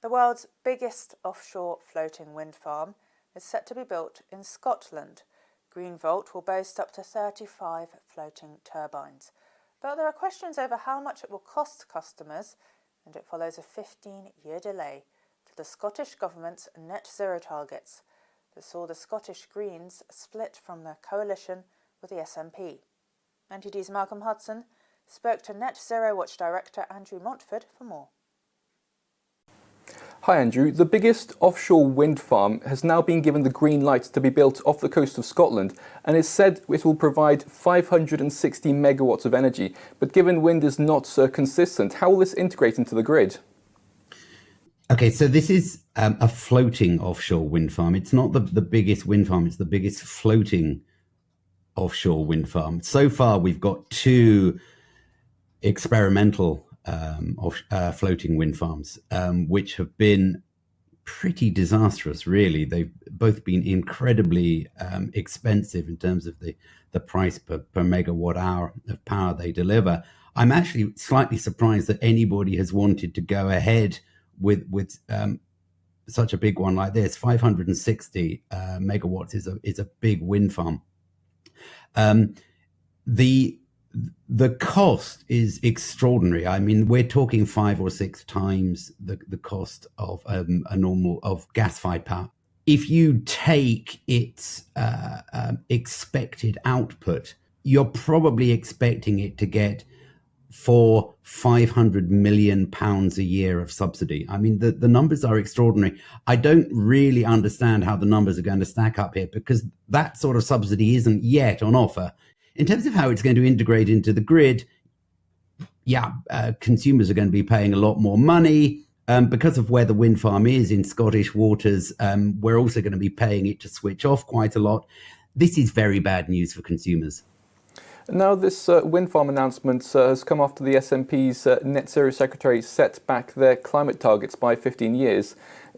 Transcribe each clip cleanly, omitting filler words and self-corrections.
The world's biggest offshore floating wind farm is set to be built in Scotland. Greenvolt will boast up to 35 floating turbines. But there are questions over how much it will cost customers, and it follows a 15-year delay to the Scottish Government's net zero targets that saw the Scottish Greens split from the coalition with the SNP. NTD's Malcolm Hudson spoke to Net Zero Watch Director Andrew Montford for more. Hi Andrew, the biggest offshore wind farm has now been given the green light to be built off the coast of Scotland, and is said it will provide 560 megawatts of energy. But given wind is not so consistent, how will this integrate into the grid? Okay, so this is a floating offshore wind farm. It's not the biggest wind farm, it's the biggest floating offshore wind farm. So far, we've got two experimental floating wind farms, which have been pretty disastrous, really. They've both been incredibly expensive in terms of the price per megawatt hour of power they deliver. I'm actually slightly surprised that anybody has wanted to go ahead with such a big one like this. 560 megawatts is a big wind farm. The cost is extraordinary. I mean, we're talking 5 or 6 times the cost of a normal of gas-fired power. If you take its expected output, you're probably expecting it to get for 500 million pounds a year of subsidy. I mean, the numbers are extraordinary. I don't really understand how the numbers are going to stack up here, because that sort of subsidy isn't yet on offer. In terms of how it's going to integrate into the grid, consumers are going to be paying a lot more money. Because of where the wind farm is in Scottish waters, we're also going to be paying it to switch off quite a lot. This is very bad news for consumers. Now, this wind farm announcement has come after the SNP's net zero secretary set back their climate targets by 15 years.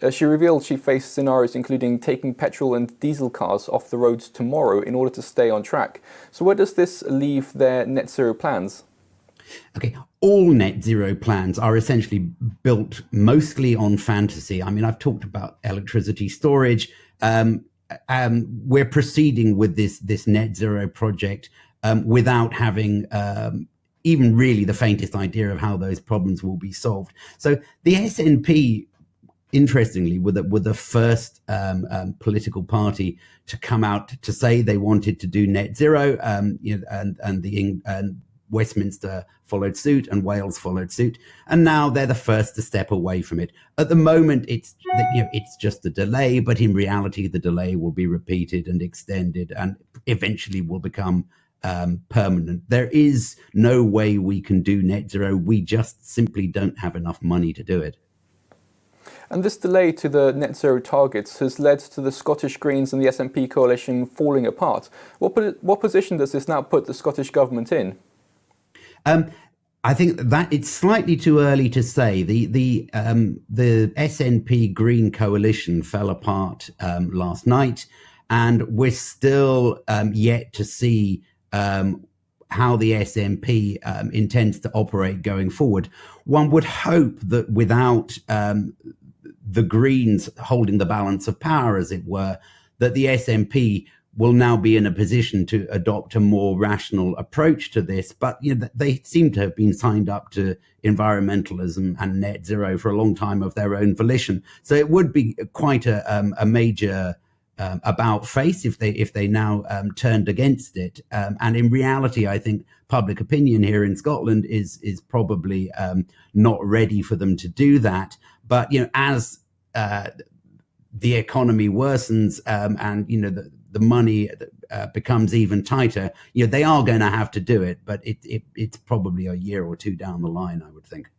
She revealed she faced scenarios including taking petrol and diesel cars off the roads tomorrow in order to stay on track. So where does this leave their net zero plans? Okay, all net zero plans are essentially built mostly on fantasy. I mean, I've talked about electricity storage. We're proceeding with this net zero project without having even really the faintest idea of how those problems will be solved. So the SNP, interestingly, were the first political party to come out to say they wanted to do net zero, and Westminster followed suit and Wales followed suit, and now they're the first to step away from it. At the moment, it's just a delay, but in reality, the delay will be repeated and extended, and eventually will become permanent. There is no way we can do net zero. We just simply don't have enough money to do it. And this delay to the net zero targets has led to the Scottish Greens and the SNP coalition falling apart. What position does this now put the Scottish government in? I think that it's slightly too early to say. The SNP Green coalition fell apart last night, and we're still yet to see how the SNP intends to operate going forward. One would hope that without the Greens holding the balance of power, as it were, that the SNP will now be in a position to adopt a more rational approach to this. But they seem to have been signed up to environmentalism and net zero for a long time of their own volition. So it would be quite a major about face if they now turned against it. And in reality, I think public opinion here in Scotland is probably not ready for them to do that. But as the economy worsens and the money becomes even tighter, they are going to have to do it. But it's probably a year or two down the line, I would think.